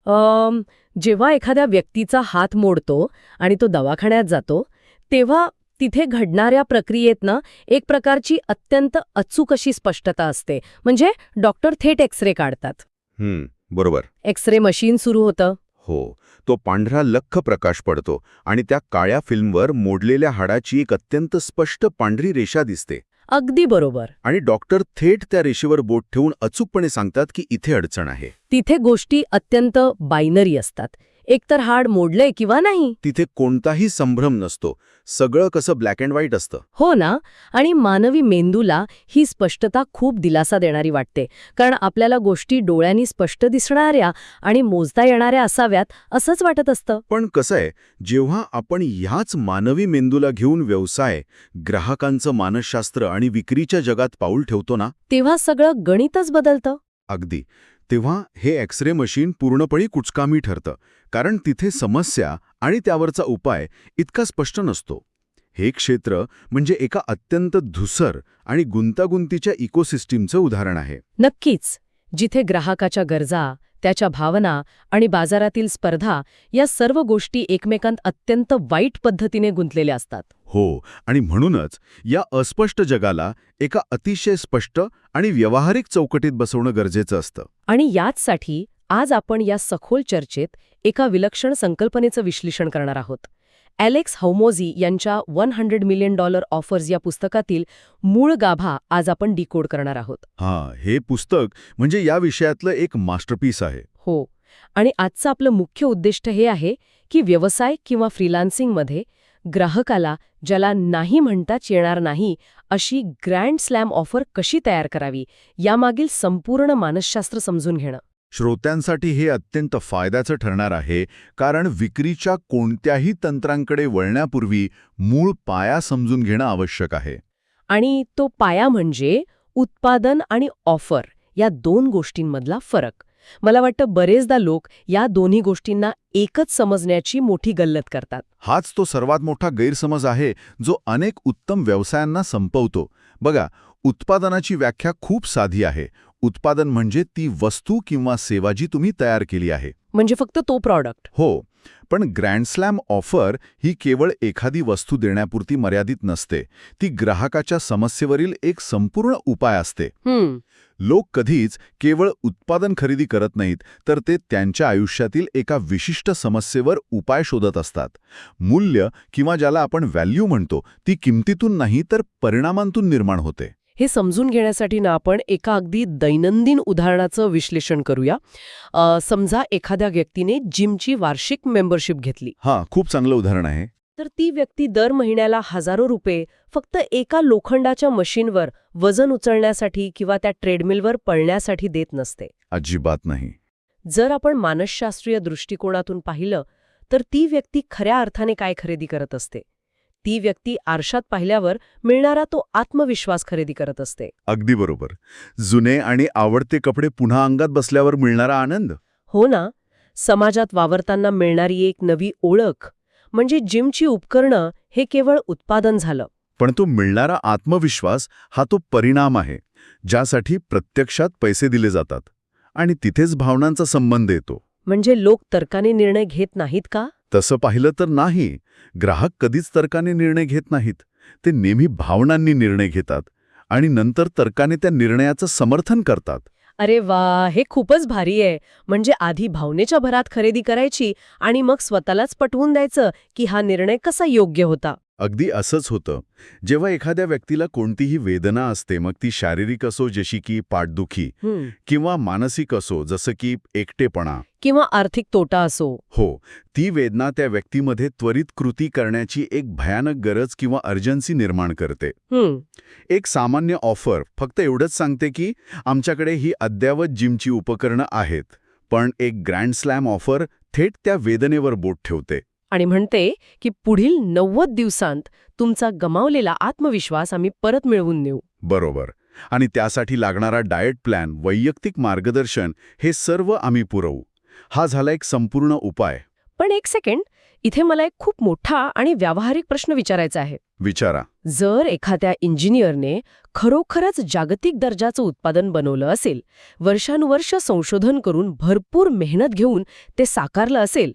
अम, जेव्हा एखाद्या व्यक्तीचा हात मोडतो आणि तो दवाखान्यात जातो, तेव्हा तिथे घडणाऱ्या प्रक्रियेतनं एक प्रकारची अत्यंत अचूक अशी स्पष्टता असते. म्हणजे डॉक्टर थेट एक्स-रे काढतात. बरोबर. एक्स-रे मशीन सुरू होतं. हो, तो पांढरा लख्ख प्रकाश पडतो आणि त्या काळ्या फिल्मवर मोडलेल्या हाडाची एक अत्यंत स्पष्ट पांढरी रेषा दिसते. अगदी बरोबर. आणि डॉक्टर थेट त्या रेषेवर बोट ठेवून अचूकपणे सांगतात की इथे अडचण आहे. तिथे गोष्टी अत्यंत बायनरी असतात. एकतर हाड मोडलंय किंवा नाही. तिथे कोणताही संभ्रम नसतो. सगळं कसं ब्लॅक अँड व्हाईट असतं. हो ना. आणि मानवी मेंदूला ही स्पष्टता खूप दिलासा देणारी वाटते. कारण आपल्याला गोष्टी डोळ्यांनी स्पष्ट दिसणाऱ्या आणि मोजता येणाऱ्या असाव्यात असंच वाटत असतं. पण कसं आहे, जेव्हा आपण ह्याच मानवी मेंदूला घेऊन व्यवसाय, ग्राहकांचं मानसशास्त्र आणि विक्रीच्या जगात पाऊल ठेवतो ना, तेव्हा सगळं गणितच बदलतं. अगदी, तेव्हा हे एक्स-रे मशीन पूर्णपणे कुचकामी ठरतं. कारण तिथे समस्या आणि त्यावरचा उपाय इतका स्पष्ट नसतो. हे क्षेत्र म्हणजे एका अत्यंत धुसर आणि गुंतागुंतीच्या इकोसिस्टीमचं उदाहरण आहे. नक्कीच. जिथे ग्राहकाच्या गरजा, त्याच्या भावना आणि बाजारातील स्पर्धा या सर्व गोष्टी एकमेकांत अत्यंत वाईट पद्धतीने गुंतलेल्या असतात. हो, आणि म्हणूनच या अस्पष्ट जगाला एका अतिशय स्पष्ट आणि व्यावहारिक चौकटीत बसवणं गरजेचं असतं. आणि याचसाठी आज आपण या सखोल चर्चेत एका विलक्षण संकल्पनेचं विश्लेषण करणार आहोत. ॲलेक्स हौमोझी यांच्या $100 मिलियन ऑफर्स या पुस्तकातील मूळ गाभा आज आपण डिकोड करणार आहोत. हे पुस्तक म्हणजे या विषयातलं एक मास्टरपीस आहे. हो. आणि आजचं आपलं मुख्य उद्दिष्ट हे आहे की व्यवसाय किंवा फ्रीलान्सिंगमध्ये ग्राहकाला ज्याला नाही म्हणताच येणार नाही अशी ग्रँड स्लॅम ऑफर कशी तयार करावी यामागील संपूर्ण मानसशास्त्र समजून घेणं. श्रोत्यांसाठी हे अत्यंत फायद्याचं ठरणार आहे, कारण विक्रीच्या कोणत्याही तंत्रांकडे वळण्यापूर्वी मूळ पाया समजून घेणं आवश्यक आहे. आणि तो पाया म्हणजे उत्पादन आणि ऑफर या दोन गोष्टींमधला फरक. मला वाटतं बरेचदा लोक या दोन्ही गोष्टींना एकच समजण्याची मोठी गल्लत करतात. हाच तो सर्वात मोठा गैरसमज आहे जो अनेक उत्तम व्यवसायांना संपवतो. बघा, उत्पादनाची व्याख्या खूप साधी आहे. उत्पादन म्हणजे ती वस्तू किंवा सेवा जी तुम्ही तयार केली आहे. म्हणजे फक्त तो प्रॉडक्ट. हो, पण ग्रँड स्लॅम ऑफर ही केवळ एखादी वस्तू देण्यापुरती मर्यादित नसते. ती ग्राहकाच्या समस्येवरील एक संपूर्ण उपाय असते. लोक कधीच केवळ उत्पादन खरेदी करत नाहीत, तर ते त्यांच्या आयुष्यातील एका विशिष्ट समस्येवर उपाय शोधत असतात. मूल्य किंवा ज्याला आपण व्हॅल्यू म्हणतो, ती किमतीतून नाही तर परिणामांतून निर्माण होते. हे समजून घेण्यासाठी ना आपण एका अगदी दैनंदिन उदाहरणाचं विश्लेषण करूया. समजा एखाद्या व्यक्तीने जिमची वार्षिक मेंबरशिप घेतली. खूप चांगलं उदाहरण आहे. तर ती व्यक्ती दर महिन्याला हजारो रुपये फक्त एका लोखंडाच्या मशीनवर वजन उचलण्यासाठी किंवा त्या ट्रेडमिलवर पळण्यासाठी देत नसते. अजिबात नाही. जर आपण मानसशास्त्रीय दृष्टिकोनातून पाहिलं तर ती व्यक्ती खऱ्या अर्थाने काय खरेदी करत असते? ती व्यक्ती आरशात पाहिल्यावर मिळणारा तो आत्मविश्वास खरेदी करत असते. अगदी बरोबर. जुने आणि आवडते कपडे पुन्हा अंगात बसल्यावर मिळणारा आनंद. हो ना. समाजात वावरताना मिळणारी एक नवी ओळख. म्हणजे जिमची उपकरणं हे केवळ उत्पादन झालं. पण तो मिळणारा आत्मविश्वास हा तो परिणाम आहे, ज्यासाठी प्रत्यक्षात पैसे दिले जातात. आणि तिथेच भावनांचा संबंध येतो. म्हणजे लोक तर्काने निर्णय घेत नाहीत का? तसं पाहिलं तर नाही. ग्राहक कधीच तर्काने निर्णय घेत नाहीत. ते नेहमी भावनांनी निर्णय घेतात आणि नंतर तर्काने त्या निर्णयाचं समर्थन करतात. अरे वा, हे खूपच भारी आहे. म्हणजे आधी भावनेच्या भरात खरेदी करायची आणि मग स्वतःलाच पटवून द्यायचं की हा निर्णय कसा योग्य होता. अगदी असंच होतं. जेव्हा एखाद्या व्यक्तीला कोणतीही वेदना असते, मग ती शारीरिक असो जशी की पाठदुखी, किंवा मानसिक असो जसं की एकटेपणा, किंवा आर्थिक तोटा असो. हो, ती वेदना त्या व्यक्तीमध्ये त्वरित कृती करण्याची एक भयानक गरज किंवा अर्जन्सी निर्माण करते. एक सामान्य ऑफर फक्त एवढंच सांगते की आमच्याकडे ही अद्ययावत जिमची उपकरणं आहेत. पण एक ग्रँड स्लॅम ऑफर थेट त्या वेदनेवर बोट ठेवते आणि म्हणते की पुढील 90 दिवसांत तुमचा गमावलेला आत्मविश्वास आम्ही परत मिळवून देऊ. बरोबर. आणि त्यासाठी लागणारा डाएट प्लॅन, वैयक्तिक मार्गदर्शन हे सर्व आम्ही पुरवू. हा झाला एक संपूर्ण उपाय. पण एक सेकंड, इथे मला एक खूप मोठा आणि व्यावहारिक प्रश्न विचारायचा आहे. विचारा. जर एखाद्या इंजिनियरने खरोखरच जागतिक दर्जाचं उत्पादन बनवलं असेल, वर्षानुवर्ष संशोधन करून भरपूर मेहनत घेऊन ते साकारलं असेल,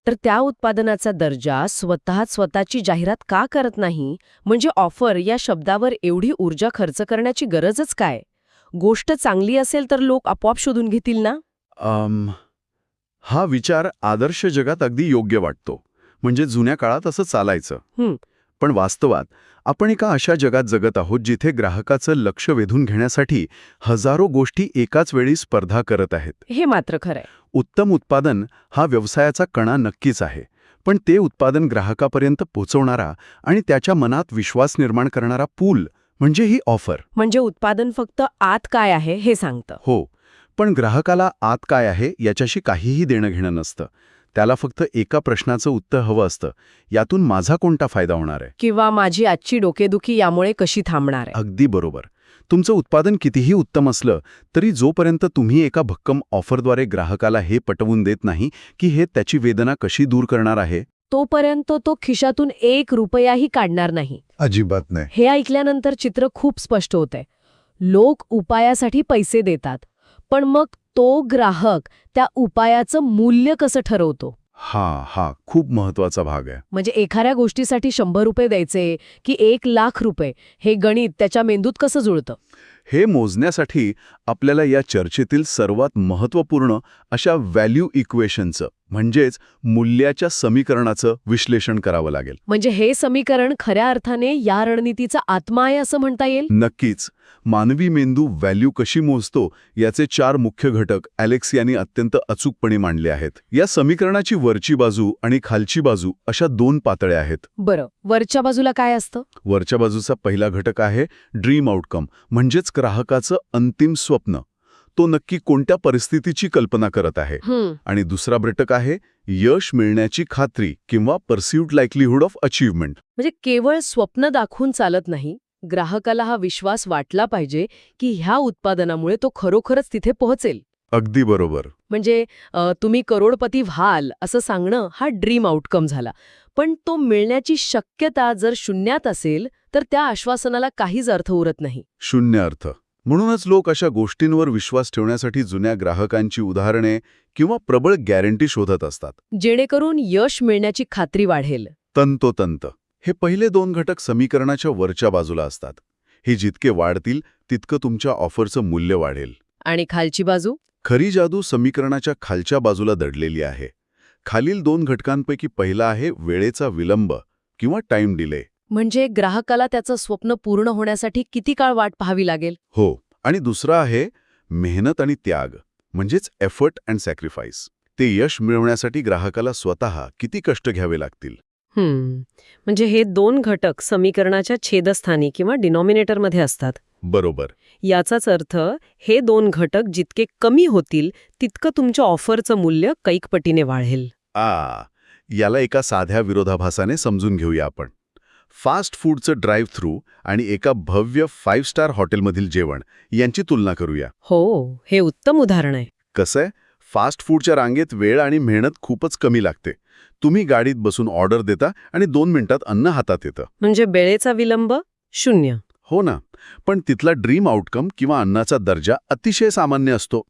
तर त्या उत्पादनाचा दर्जा स्वतःची जाहिरात का करत नाही? म्हणजे ऑफर या शब्दावर एवढी ऊर्जा खर्च करण्याची गरजच काय? गोष्ट चांगली असेल तर लोक आपोआप शोधून घेतील ना? हा विचार आदर्श जगात अगदी योग्य वाटतो. म्हणजे जुन्या काळात असं चालायचं. पण वास्तवात आपण एका अशा जगात जगत आहोत जिथे ग्राहकाचं लक्ष वेधून घेण्यासाठी हजारो गोष्टी एकाच वेळी स्पर्धा करत आहेत. हे मात्र खरंय. उत्तम उत्पादन हा व्यवसायाचा कणा नक्कीच आहे, पण ते उत्पादन ग्राहकापर्यंत पोहोचवणारा आणि त्याच्या मनात विश्वास निर्माण करणारा पूल म्हणजे ही ऑफर. म्हणजे उत्पादन फक्त आत काय आहे हे सांगतं. हो, पण ग्राहकाला आत काय आहे याच्याशी काहीही देणं घेणं नसतं. त्याला फक्त एका प्रश्नाचं उत्तर हवं असतं, यातून माझा कोणता फायदा होणार आहे, किंवा माझी आजची डोकेदुखी यामुळे कशी थांबणार आहे. अगदी बरोबर. तुमचं उत्पादन कितीही उत्तम असलं तरी जोपर्यंत तुम्ही एका भक्कम ऑफरद्वारे ग्राहकाला हे पटवून देत नाही की हे त्याची वेदना कशी दूर करणार आहे, तोपर्यंत तो खिशातून 1 रुपयाही काढणार नाही. अजिबात नाही. हे ऐकल्यानंतर चित्र खूप स्पष्ट होतंय. लोक उपायासाठी पैसे देतात, पण मग तो ग्राहक त्या उपायाचं मूल्य कसं ठरवतो? हा खूप महत्वाचा भाग आहे. म्हणजे एखाद्या गोष्टीसाठी 100 रुपये द्यायचे की 1,00,000 रुपये, हे गणित त्याच्या मेंदूत कसं जुळतं? हे मोजण्यासाठी आपल्याला या चर्चेतील सर्वात महत्त्वपूर्ण अशा व्हॅल्यू इक्वेशनचं म्हणजेच मूल्याच्या समीकरणाचं विश्लेषण करावं लागेल. म्हणजे हे समीकरण खऱ्या अर्थाने या रणनीतीचा आत्मा आहे असं म्हणता येईल? नक्कीच. मानवी मेंदू व्हॅल्यू कशी मोजतो याचे 4 मुख्य घटक ॲलेक्स यांनी अत्यंत अचूकपणे मांडले आहेत. या समीकरणाची वरची बाजू आणि खालची बाजू अशा 2 पातळ्या आहेत. बरं, वरच्या बाजूला काय असतं? वरच्या बाजूचा पहिला घटक आहे ड्रीम आउटकम, म्हणजेच ग्राहकाचं अंतिम स्वप्न. तो नक्की कोणत्या परिस्थितीची कल्पना करत आहे. आणि दुसरा घटक आहे यश मिळण्याची खात्री किंवा परसिव्ड लाईकलीहुड ऑफ अचीव्हमेंट. म्हणजे केवळ स्वप्न दाखवून चालत नाही, ग्राहकाला हा विश्वास वाटला पाहिजे की ह्या उत्पादनामुळे तो खरोखरच तिथे पोहोचेल. अगदी बरोबर. म्हणजे तुम्ही करोडपती व्हाल असं सांगणं हा ड्रीम आउटकम झाला. पण तो मिळण्याची शक्यता जर शून्यात असेल तर त्या आश्वासनाला काहीच अर्थ उरत नाही. शून्य अर्थ. म्हणूनच लोक अशा गोष्टींवर विश्वास ठेवण्यासाठी जुन्या ग्राहकांची उदाहरणे किंवा प्रबळ गॅरंटी शोधत असतात, जेणेकरून यश मिळण्याची खात्री वाढेल. तंतोतंत. हे पहिले 2 घटक समीकरणाच्या वरच्या बाजूला असतात. हे जितके वाढतील तितकं तुमच्या ऑफरचं मूल्य वाढेल. आणि खालची बाजू? खरी जादू समीकरणाच्या खालच्या बाजूला दडलेली आहे. खालील 2 घटकांपैकी पहिला आहे वेळेचा विलंब किंवा टाइम डिले. म्हणजे ग्राहकाला त्याचं स्वप्न पूर्ण होण्यासाठी किती काळ वाट पाहावी लागेल? हो. आणि दुसरा आहे मेहनत आणि त्याग, म्हणजेच एफर्ट अँड सॅक्रिफाईस. ते यश मिळवण्यासाठी ग्राहकाला स्वतः किती कष्ट घ्यावे लागतील. म्हणजे हे 2 घटक समीकरणाच्या छेदस्थानी किंवा डिनॉमिनेटरमध्ये असतात. बरोबर. याचाच अर्थ हे 2 घटक जितके कमी होतील तितकं तुमच्या ऑफरचं मूल्य कैक पटीने वाढेल. याला एका साध्या विरोधाभासाने समजून घेऊया आपण. फास्ट फूडचं ड्राईव्ह थ्रू आणि एका भव्य 5 स्टार हॉटेलमधील जेवण यांची तुलना करूया. हो, हे उत्तम उदाहरण आहे. कसंय, फास्ट फूडच्या रांगेत वेळ आणि मेहनत खूपच कमी लागते. तुम्ही गाडीत बसून ऑर्डर देता आणि 2 मिनिटात अन्न हातात येतं. म्हणजे वेळेचा विलंब 0. हो ना. पण तिथला ड्रीम आउटकम किंवा अन्नाचा दर्जा अतिशय सामान्य असतो.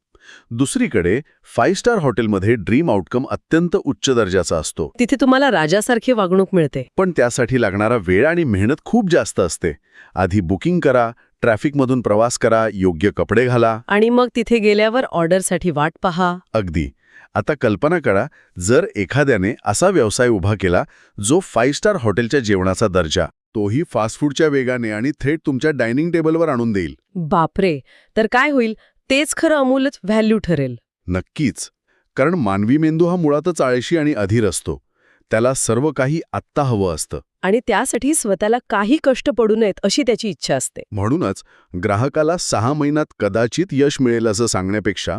दुसरीकडे 5 स्टार हॉटेलमध्ये ड्रीम आउटकम अत्यंत उच्च दर्जाचा असतो. तिथे तुम्हाला राजासारखी वागणूक मिळते. पण त्यासाठी लागणारा वेळ आणि मेहनत खूप जास्त असते. आधी बुकिंग करा, ट्रॅफिकमधून प्रवास करा, योग्य कपडे घाला आणि मग तिथे गेल्यावर ऑर्डरसाठी वाट पहा. अगदी. आता कल्पना करा, जर एखाद्याने असा व्यवसाय उभा केला जो 5 स्टार हॉटेलच्या जेवणाचा दर्जा, तोही फास्ट फूडच्या वेगाने आणि थेट तुमच्या डायनिंग टेबलवर आणून देईल. बापरे, तर काय होईल? तेच खरं अमूलच व्हॅल्यू ठरेल. नक्कीच. कारण मानवी मेंदू हा मुळातच आळशी आणि अधीर असतो. त्याला सर्व काही आत्ता हवं असतं आणि त्यासाठी स्वतःला काही कष्ट पडू नयेत अशी त्याची इच्छा असते. म्हणूनच ग्राहकाला 6 महिन्यात कदाचित यश मिळेल असं सांगण्यापेक्षा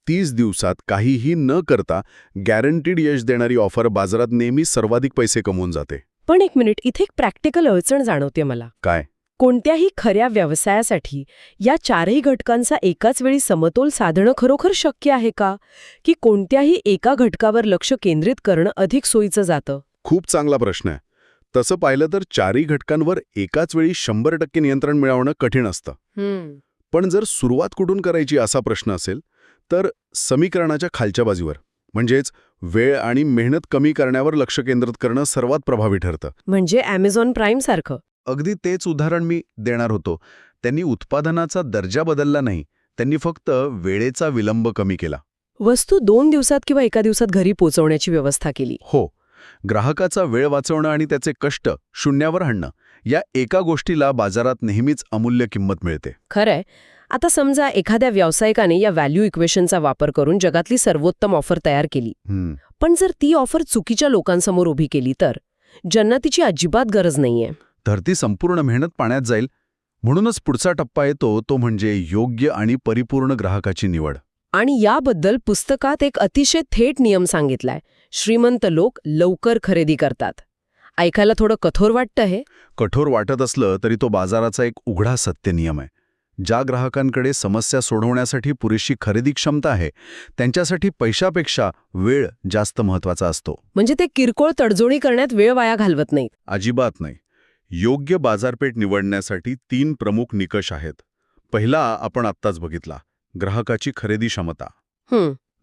30 दिवसात काहीही न करता गॅरंटीड यश देणारी ऑफर बाजारात नेहमी सर्वाधिक पैसे कमवून जाते. पण एक मिनिट, इथे एक प्रॅक्टिकल अडचण जाणवते मला. काय? कोणत्याही खऱ्या व्यवसायासाठी या चारही घटकांचा एकाच वेळी समतोल साधणं खरोखर शक्य आहे का? की कोणत्याही एका घटकावर लक्ष केंद्रित करणं अधिक सोयीचं जातं? खूप चांगला प्रश्न आहे. तसं पाहिलं तर चारही घटकांवर एकाच वेळी 100% नियंत्रण मिळवणं कठीण असतं. पण जर सुरुवात कुठून करायची असा प्रश्न असेल तर समीकरणाच्या खालच्या बाजूवर म्हणजेच वेळ आणि मेहनत कमी करण्यावर लक्ष केंद्रित करणं सर्वात प्रभावी ठरतं. म्हणजे Amazon प्राईम सारखं. अगदी तेच उदाहरण मी देणार होतो. त्यांनी उत्पादनाचा दर्जा बदलला नाही, त्यांनी फक्त वेळेचा विलंब कमी केला. वस्तू 2 दिवसात किंवा 1 दिवसात घरी पोहोचवण्याची व्यवस्था केली. हो, ग्राहकाचा वेळ वाचवणं आणि त्याचे कष्ट शून्यावर आणणं या एका गोष्टीला बाजारात नेहमीच अमूल्य किंमत मिळते. खरंय. आता समजा एखाद्या व्यावसायिकाने या व्हॅल्यू इक्वेशनचा वापर करून जगातली सर्वोत्तम ऑफर तयार केली. पण जर ती ऑफर चुकीच्या लोकांसमोर उभी केली तर ज्यांना तिची अजिबात गरज नाहीये, तर ती संपूर्ण मेहनत पाण्यात जाईल. म्हणूनच पुढचा टप्पा येतो तो म्हणजे योग्य आणि परिपूर्ण ग्राहकाची निवड. आणि याबद्दल पुस्तकात एक अतिशय थेट नियम सांगितलाय. श्रीमंत लोक लवकर खरेदी करतात. ऐकायला थोडं कठोर वाटतं हे. कठोर वाटत असलं तरी तो बाजाराचा एक उघडा सत्य नियम आहे. ज्या ग्राहकांकडे समस्या सोडवण्यासाठी पुरेशी खरेदी क्षमता आहे त्यांच्यासाठी पैशापेक्षा वेळ जास्त महत्वाचा असतो. म्हणजे ते किरकोळ तडजोडी करण्यात वेळ वाया घालवत नाहीत. अजिबात नाही. योग्य बाजारपेठ निवडण्यासाठी 3 प्रमुख निकष आहेत. पहिला आपण आत्ताच बघितला, ग्राहकाची खरेदी क्षमता.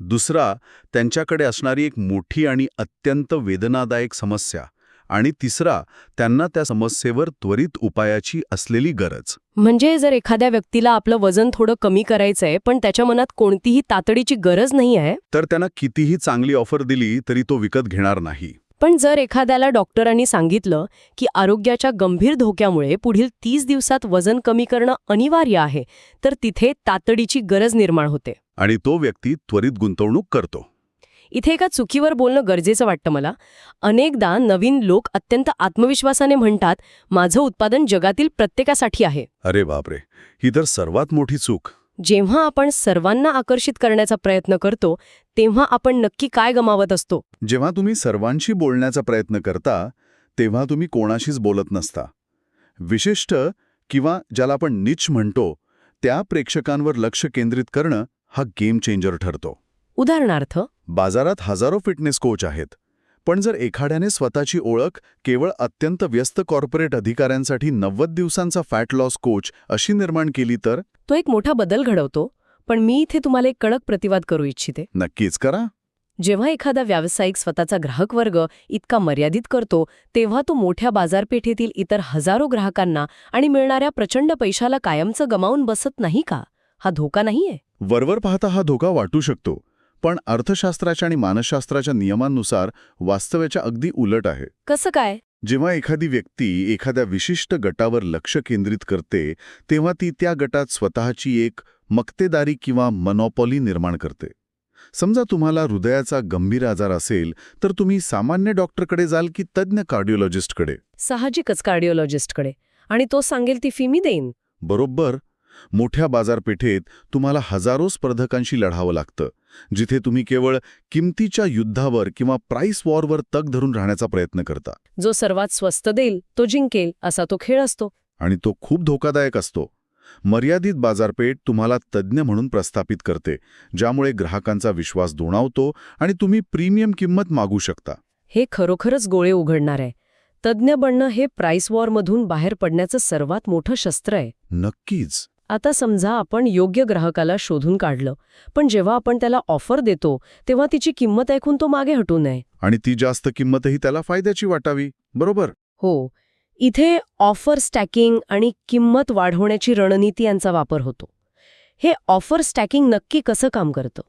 दुसरा, त्यांच्याकडे असणारी एक मोठी आणि अत्यंत वेदनादायक समस्या. आणि तिसरा, त्यांना त्या समस्येवर त्वरित उपायाची असलेली गरज. म्हणजे जर एखाद्या व्यक्तीला आपलं वजन थोडं कमी करायचंय पण त्याच्या मनात कोणतीही तातडीची गरज नाही आहे, तर त्यांना कितीही चांगली ऑफर दिली तरी तो विकत घेणार नाही. पण जर एखाद्याला डॉक्टरांनी सांगितलं की आरोग्याच्या गंभीर धोक्यामुळे पुढील 30 दिवसात वजन कमी करणं अनिवार्य आहे, तर तिथे तातडीची गरज निर्माण होते. आणि तो व्यक्ती त्वरित गुंतवणूक करतो. इथे एका चुकीवर बोलणं गरजेचं वाटतं मला. अनेकदा नवीन लोक अत्यंत आत्मविश्वासाने म्हणतात, माझं उत्पादन जगातील प्रत्येकासाठी आहे. अरे बापरे, ही तर सर्वात मोठी चूक. जेव्हा आपण सर्वांना आकर्षित करण्याचा प्रयत्न करतो तेव्हा आपण नक्की काय गमावत असतो? जेव्हा तुम्ही सर्वांशी बोलण्याचा प्रयत्न करता तेव्हा तुम्ही कोणाशीच बोलत नसता. विशिष्ट किंवा ज्याला आपण निच म्हणतो त्या प्रेक्षकांवर लक्ष केंद्रित करणं हा गेम चेंजर ठरतो. उदाहरणार्थ, बाजारात हजारो फिटनेस कोच आहेत, पण जर एखाद्याने स्वतःची ओळख केवळ अत्यंत व्यस्त कॉर्पोरेट अधिकाऱ्यांसाठी 90 दिवसांचा फॅट लॉस कोच अशी निर्माण केली तर तो एक मोठा बदल घडवतो. पण मी इथे तुम्हाला एक कडक प्रतिवाद करू इच्छिते. नक्कीच करा. जेव्हा एखादा व्यावसायिक स्वतःचा ग्राहक वर्ग इतका मर्यादित करतो तेव्हा तो मोठ्या बाजारपेठेतील इतर हजारो ग्राहकांना आणि मिळणाऱ्या प्रचंड पैशाला कायमचं गमावून बसत नाही का? हा धोका नाहीये? वरवर पाहता हा धोका वाटू शकतो, पण अर्थशास्त्राच्या आणि मानसशास्त्राच्या नियमांनुसार वास्तव्याच्या अगदी उलट आहे. कसं काय? जेव्हा एखादी व्यक्ती एखाद्या विशिष्ट गटावर लक्ष केंद्रित करते तेव्हा ती त्या गटात स्वतःची एक मक्तेदारी किंवा मनोपॉली निर्माण करते. समजा तुम्हाला हृदयाचा गंभीर आजार असेल तर तुम्ही सामान्य डॉक्टरकडे जाल की तज्ज्ञ कार्डिओलॉजिस्टकडे? साहजिकच कार्डिओलॉजिस्टकडे. आणि तो सांगेल ती फी मी देईन. बरोबर. मोठ्या बाजारपेठेत तुम्हाला हजारो स्पर्धकांशी लढावं लागतं, जिथे तुम्ही केवळ किमतीच्या युद्धावर किंवा प्राइस वॉरवर तग धरून राहण्याचा प्रयत्न करता. जो सर्वात स्वस्त देईल तो जिंकेल असा तो खेळ असतो. आणि तो खूप धोकादायक असतो. मर्यादित बाजारपेठ तुम्हाला तज्ज्ञ म्हणून प्रस्थापित करते, ज्यामुळे ग्राहकांचा विश्वास दोणावतो आणि तुम्ही प्रीमियम किंमत मागू शकता. हे खरोखरच गोळे उघडणार आहे. तज्ज्ञ बनणं हे प्राइस वॉरमधून बाहेर पडण्याचं सर्वात मोठं शस्त्र आहे. नक्कीच. आता समजा आपण योग्य ग्राहकाला शोधून काढलं, पण जेव्हा आपण त्याला ऑफर देतो तेव्हा तिची किंमत ऐकून तो मागे हटू नये. आणि ती जास्त किंमतही त्याला फायद्याची वाटावी. बरोबर? हो. इथे ऑफर स्टॅकिंग आणि किंमत वाढवण्याची रणनीती यांचा वापर होतो. हे ऑफर स्टॅकिंग नक्की कसं काम करतं?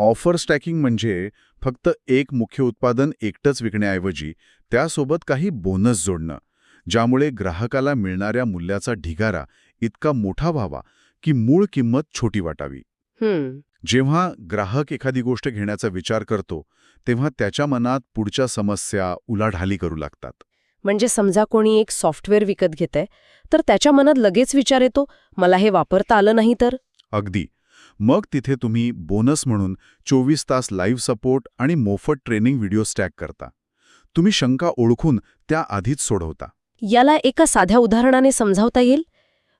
ऑफर स्टॅकिंग म्हणजे फक्त एक मुख्य उत्पादन एकटंच विकण्याऐवजी त्यासोबत काही बोनस जोडणं, ज्यामुळे ग्राहकाला मिळणाऱ्या मूल्याचा ढिगारा इतका मोठा व्हावा की मूळ किंमत छोटी वाटावी. जेव्हा ग्राहक एखादी गोष्ट घेण्याचा विचार करतो तेव्हा त्याच्या मनात पुढच्या समस्या उलाढाली करू लागतात. म्हणजे समजा कोणी एक सॉफ्टवेअर विकत घेतंय तर त्याच्या मनात लगेच विचार येतो, मला हे वापरता आलं नाही तर? अगदी. मग तिथे तुम्ही बोनस म्हणून 24 तास लाईव्ह सपोर्ट आणि मोफत ट्रेनिंग व्हिडिओ स्टॅक करता. तुम्ही शंका ओळखून त्या आधीच सोडवता. याला एका साध्या उदाहरणाने समजावता येईल.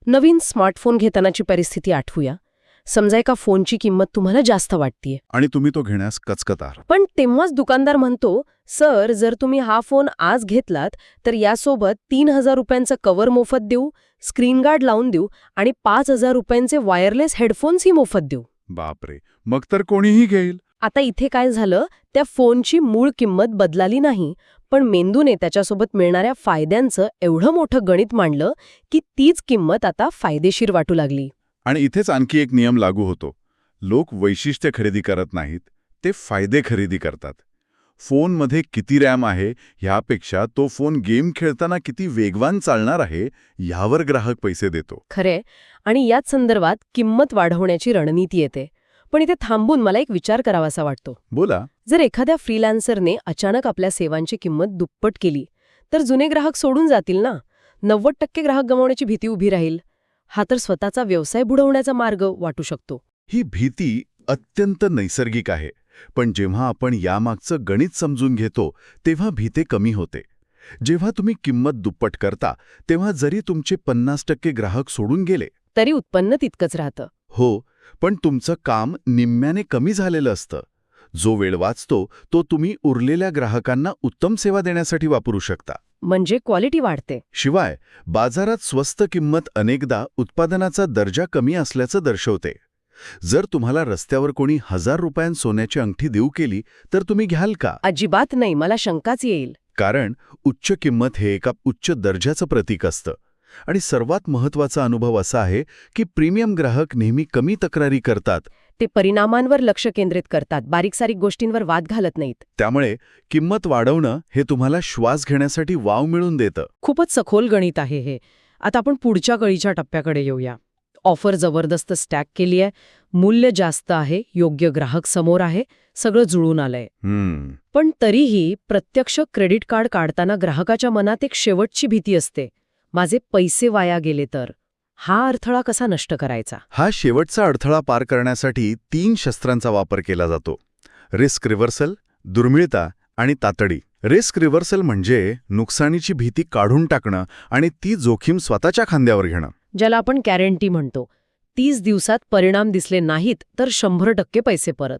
नवीन स्मार्टफोन घेतानाची परिस्थिती आठवूया. समजा एका फोनची किंमत तुम्हाला जास्त वाटतीये, आणि तुम्ही तो घेण्यास कचकतार. पण तेव्हाच दुकानदार म्हणतो, सर, जर तुम्ही हा फोन आज घेतलात तर यासोबत 3,000 रुपयांचं कव्हर मोफत देऊ, स्क्रीन गार्ड लावून देऊ आणि 5,000 रुपयांचे वायरलेस हेडफोन्सही मोफत देऊ. बापरे, मग तर कोणीही घेईल. आता इथे काय झालं, त्या फोनची मूळ किंमत बदलाली नाही, पण मेंदूने त्याच्यासोबत मिळणाऱ्या फायद्यांचं एवढं मोठं गणित मांडलं की तीच किंमत आता फायदेशीर वाटू लागली. आणि इथेच आणखी एक नियम लागू होतो. लोक वैशिष्ट्य खरेदी करत नाहीत, ते फायदे खरेदी करतात. फोनमध्ये किती रॅम आहे ह्यापेक्षा तो फोन गेम खेळताना किती वेगवान चालणार आहे ह्यावर ग्राहक पैसे देतो. खरे, आणि याच संदर्भात किंमत वाढवण्याची रणनीती येते. पण इथे थांबून मला एक विचार करावासा वाटतो. बोला. जर एखाद्या फ्रीलान्सरने अचानक आपल्या सेवांची किंमत दुप्पट केली तर जुने ग्राहक सोडून जातील ना. 90% ग्राहक गमावण्याची भीती उभी राहील. हा तर स्वतःचा व्यवसाय बुडवण्याचा मार्ग वाटू शकतो. ही भीती अत्यंत नैसर्गिक आहे, पण जेव्हा आपण यामागचं गणित समजून घेतो तेव्हा भीती कमी होते. जेव्हा तुम्ही किंमत दुप्पट करता तेव्हा जरी तुमचे 50% ग्राहक सोडून गेले तरी उत्पन्न तितकंच राहतं. हो, पण तुमचं काम निम्म्याने कमी झालेलं असतं. जो वेळ वाचतो तो तुम्ही उरलेल्या ग्राहकांना उत्तम सेवा देण्यासाठी वापरू शकता. म्हणजे क्वालिटी वाढते. शिवाय बाजारात स्वस्त किंमत अनेकदा उत्पादनाचा दर्जा कमी असल्याचं दर्शवते. जर तुम्हाला रस्त्यावर कोणी 1,000 रुपयांत सोन्याची अंगठी देऊ केली तर तुम्ही घ्याल का? अजिबात नाही, मला शंकाच येईल. कारण उच्च किंमत हे एका उच्च दर्जाचं प्रतीक असतं. आणि सर्वात महत्त्वाचा अनुभव असा आहे की प्रीमियम ग्राहक नेहमी कमी तक्रारी करतात. ते परिणामांवर लक्ष केंद्रित करतात, बारीक-सारीक गोष्टींवर वाद घालत नाहीत. त्यामुळे किंमत वाढवणं हे तुम्हाला श्वास घेण्यासाठी वाव मिळून देतं. खूपच सखोल गणित आहे हे. आता आपण पुढच्या कळीच्या टप्प्याकडे येऊया. ऑफर जबरदस्त स्टॅक केली आहे, मूल्य जास्त आहे, योग्य ग्राहक समोर आहे, सगळं जुळून आलंय. पण तरीही प्रत्यक्ष क्रेडिट कार्ड काढताना ग्राहकाच्या मनात एक शेवटची भीती असते, माझे पैसे वाया गेले तर. हा अडथळा कसा नष्ट करायचा? हा शेवटचा अडथळा पार करण्यासाठी 3 शस्त्रांचा वापर केला जातो. रिस्क रिव्हर्सल, दुर्मिळता आणि तातडी. रिस्क रिव्हर्सल म्हणजे नुकसानीची भीती काढून टाकणं आणि ती जोखीम स्वतःच्या खांद्यावर घेणं, ज्याला आपण गॅरंटी म्हणतो. 30 दिवसात परिणाम दिसले नाहीत तर 100% पैसे परत.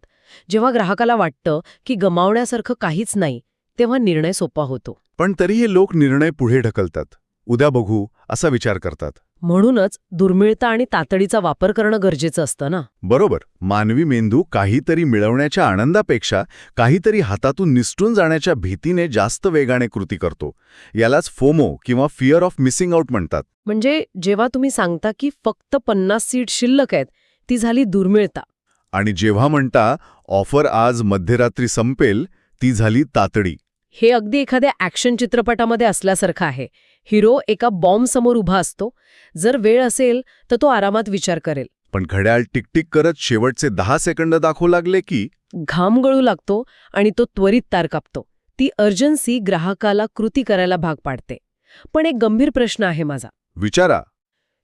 जेव्हा ग्राहकाला वाटतं की गमावण्यासारखं काहीच नाही, तेव्हा निर्णय सोपा होतो. पण तरीही लोक निर्णय पुढे ढकलतात. उद्या बघू असा विचार करतात. म्हणूनच दुर्मिळता आणि तातडीचा वापर करणं गरजेचं असतं ना. बरोबर. मानवी मेंदू काहीतरी मिळवण्याच्या आनंदापेक्षा काहीतरी हातातून निसटून जाण्याच्या भीतीने जास्त वेगाने कृती करतो. यालाच फोमो किंवा फिअर ऑफ मिसिंग आउट म्हणतात. म्हणजे जेव्हा तुम्ही सांगता की फक्त 50 सीट शिल्लक आहेत, ती झाली दुर्मिळता. आणि जेव्हा म्हणता ऑफर आज मध्यरात्री संपेल, ती झाली तातडी. हे अगदी एखाद्या ॲक्शन चित्रपटामध्ये असल्यासारखं आहे. हिरो एका बॉम्बसमोर उभा असतो. जर वेळ असेल तर तो आरामात विचार करेल. पण घड्याळ टिकटिक करत शेवटचे 10 सेकंद दाखवू लागले की घाम गळू लागतो आणि तो त्वरित तार कापतो. ती अर्जन्सी ग्राहकाला कृती करायला भाग पाडते. पण एक गंभीर प्रश्न आहे माझा. विचारा.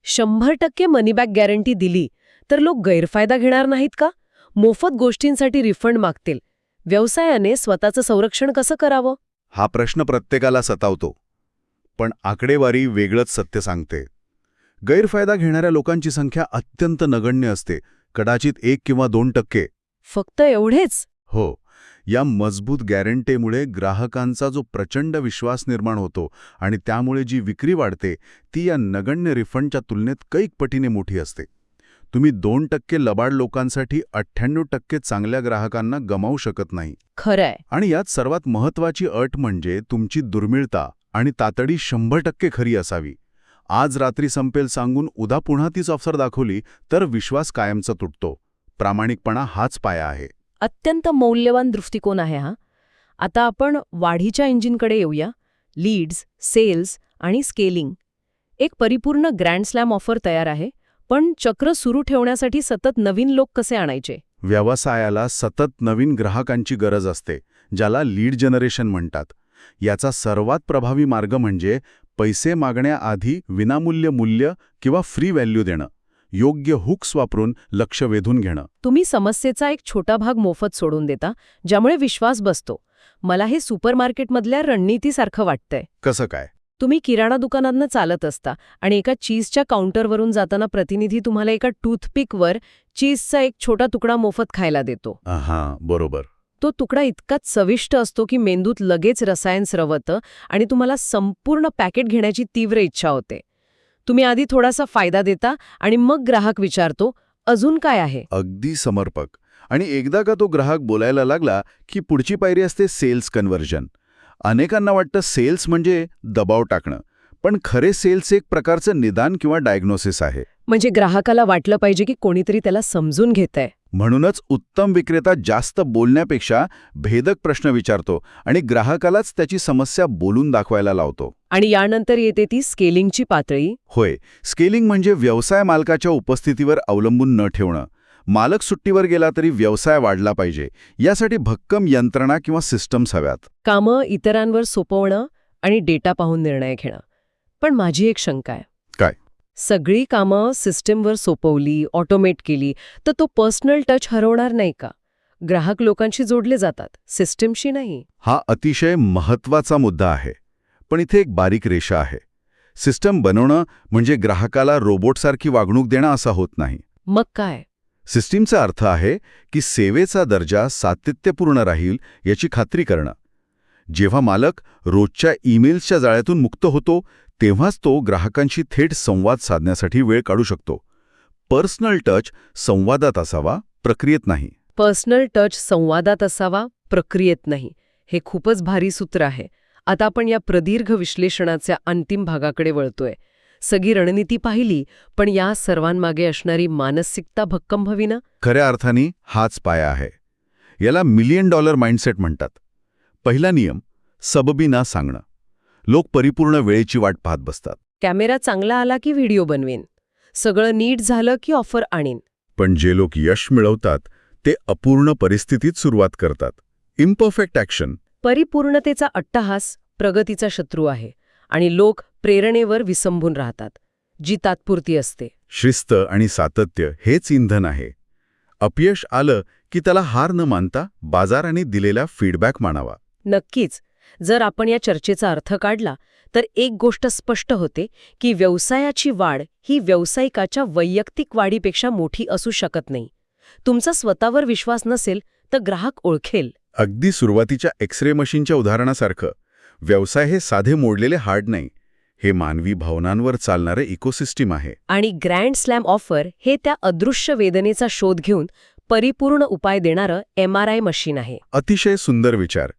100% मनीबॅक गॅरंटी दिली तर लोक गैरफायदा घेणार नाहीत का? मोफत गोष्टींसाठी रिफंड मागतील. व्यवसायाने स्वतःचं संरक्षण कसं करावं? हा प्रश्न प्रत्येकाला सतावतो. पण आकडेवारी वेगळंच सत्य सांगते. गैरफायदा घेणाऱ्या लोकांची संख्या अत्यंत नगण्य असते, कदाचित 1 किंवा 2%. फक्त एवढेच? हो. या मजबूत गॅरंटीमुळे ग्राहकांचा जो प्रचंड विश्वास निर्माण होतो आणि त्यामुळे जी विक्री वाढते ती या नगण्य रिफंडच्या तुलनेत कैक पटीने मोठी असते. तुम्ही 2% लबाड लोकांसाठी 98% चांगल्या ग्राहकांना गमावू शकत नाही. खरंय. आणि यात सर्वात महत्त्वाची अट म्हणजे तुमची दुर्मिळता आणि तातडी 100% खरी असावी. आज रात्री संपेल सांगून उद्या पुन्हा तीच ऑफर दाखवली तर विश्वास कायमचा तुटतो. प्रामाणिकपणा हाच पाया आहे. अत्यंत मौल्यवान दृष्टिकोन आहे हा. आता आपण वाढीच्या इंजिनकडे येऊया. लीड्स, सेल्स आणि स्केलिंग. एक परिपूर्ण ग्रँड स्लॅम ऑफर तयार आहे, पण चक्र सुरू ठेवण्यासाठी सतत नवीन लोक कसे आणायचे? व्यवसायाला सतत नवीन ग्राहकांची गरज असते, ज्याला लीड जनरेशन म्हणतात. याचा सर्वात प्रभावी मार्ग म्हणजे पैसे मागण्याआधी विनामूल्य मूल्य किंवा फ्री व्हॅल्यू देणं. योग्य हुक्स वापरून लक्ष वेधून घेणं. तुम्ही समस्येचा एक छोटा भाग मोफत सोडून देता, ज्यामुळे विश्वास बसतो. मला हे सुपरमार्केटमधल्या रणनीतीसारखं वाटतंय. कसं काय? तुम्ही किराणा दुकानातनं चालत असता आणि एका चीजच्या काउंटरवरून जाताना प्रतिनिधी तुम्हाला एका टूथपिकवर चीजचा एक छोटा तुकडा मोफत खायला देतो. हां, बरोबर. तो तुकडा इतकाच चविष्ट असतो की मेंदूत लगेच रसायन स्रवतं आणि तुम्हाला संपूर्ण पॅकेट घेण्याची तीव्र इच्छा होते. तुम्ही आधी थोडासा फायदा देता आणि मग ग्राहक विचारतो, अजून काय आहे? अगदी समर्पक. आणि एकदा का तो ग्राहक बोलायला लागला की पुढची पायरी असते सेल्स कन्व्हर्जन. अनेकांना वाटतं सेल्स म्हणजे दबाव टाकणं, पण खरे सेल्स एक प्रकारचं निदान किंवा डायग्नोसिस आहे. म्हणजे ग्राहकाला वाटलं पाहिजे की कोणीतरी त्याला समजून घेतंय. म्हणूनच उत्तम विक्रेता जास्त बोलण्यापेक्षा भेदक प्रश्न विचारतो आणि ग्राहकालाच त्याची समस्या बोलून दाखवायला लावतो. आणि यानंतर येते ती स्केलिंगची पातळी. होय, स्केलिंग म्हणजे व्यवसाय मालकाच्या उपस्थितीवर अवलंबून न ठेवणं. मालक सुट्टीवर गेला तरी व्यवसाय वाढला पाहिजे, यासाठी भक्कम यंत्रणा किंवा सिस्टम्स हव्यात. कामं इतरांवर सोपवणं आणि डेटा पाहून निर्णय घेणं. पण माझी एक शंका आहे. काय? सगळी कामं सिस्टीमवर सोपवली, ऑटोमेट केली, तर तो पर्सनल टच हरवणार नाही का? ग्राहक लोकांशी जोडले जातात, सिस्टीमशी नाही. हा अतिशय महत्त्वाचा मुद्दा आहे. पण इथे एक बारीक रेषा आहे. सिस्टम बनवणं म्हणजे ग्राहकाला रोबोटसारखी वागणूक देणं असं होत नाही. मग काय? सिस्टीमचा अर्थ आहे की सेवेचा दर्जा सातत्यपूर्ण राहील याची खात्री करणं. जेव्हा मालक रोजच्या ईमेल्सच्या जाळ्यातून मुक्त होतो, तेव्हाच तो ग्राहकांशी थेट संवाद साधण्यासाठी वेळ काढू शकतो. पर्सनल टच संवादात असावा, प्रक्रियेत नाही. पर्सनल टच संवादात असावा, प्रक्रियेत नाही. हे खूपच भारी सूत्र आहे. आता आपण या प्रदीर्घ विश्लेषणाच्या अंतिम भागाकडे वळतोय. सगळी रणनीती पाहिली, पण या सर्वांमागे असणारी मानसिकता भक्कम हवी ना? खऱ्या अर्थाने हाच पाया आहे. याला $1,000,000 माइंडसेट म्हणतात. पहिला नियम, सबबी ना सांगणं. लोक परिपूर्ण वेळेची वाट पाहत बसतात. कॅमेरा चांगला आला की व्हिडिओ बनवेन, सगळं नीट झालं की ऑफर आणीन. पण जे लोक यश मिळवतात ते अपूर्ण परिस्थितीत सुरुवात करतात. Imperfect action. परिपूर्णतेचा अट्टहास प्रगतीचा शत्रू आहे आणि लोक प्रेरणेवर विसंबून राहतात, जी तात्पुरती असते. शिस्त आणि सातत्य हेच इंधन आहे. अपयश आलं की त्याला हार न मानता बाजाराने दिलेला फीडबॅक मानावा. नक्कीच. जर आपण या चर्चेचा अर्थ काढला तर एक गोष्ट स्पष्ट होते की व्यवसायाची वाढ ही व्यावसायिकाच्या वैयक्तिक वाढीपेक्षा मोठी असू शकत नाही. तुमचा स्वतःवर विश्वास नसेल तर ग्राहक ओळखेल. अगदी सुरुवातीच्या एक्स-रे मशीनच्या उदाहरणासारखं, व्यवसाय हे साधे मोडलेले हार्ड नाही, हे मानवी भावनांवर चालणारे इकोसिस्टीम आहे. आणि ग्रँड स्लॅम ऑफर हे त्या अदृश्य वेदनेचा शोध घेऊन परिपूर्ण उपाय देणारं MRI मशीन आहे. अतिशय सुंदर विचार.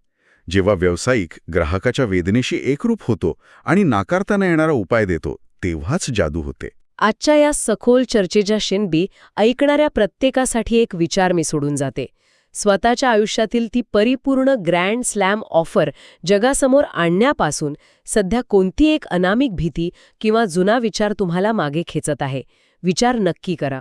जेव्हा व्यावसायिक ग्राहकाच्या वेदनेशी एकरूप होतो आणि नाकारता येणारा उपाय देतो, तेव्हाच जादू होते. आजच्या या सखोल चर्चेच्या शिंबी ऐकणाऱ्या प्रत्येकासाठी एक विचार मी सोडून जाते. स्वतःच्या आयुष्यातील ती परिपूर्ण ग्रँड स्लॅम ऑफर जगासमोर आणण्यापासून सध्या कोणती एक अनामिक भीती किंवा जुना विचार तुम्हाला मागे खेचत आहे? विचार नक्की करा.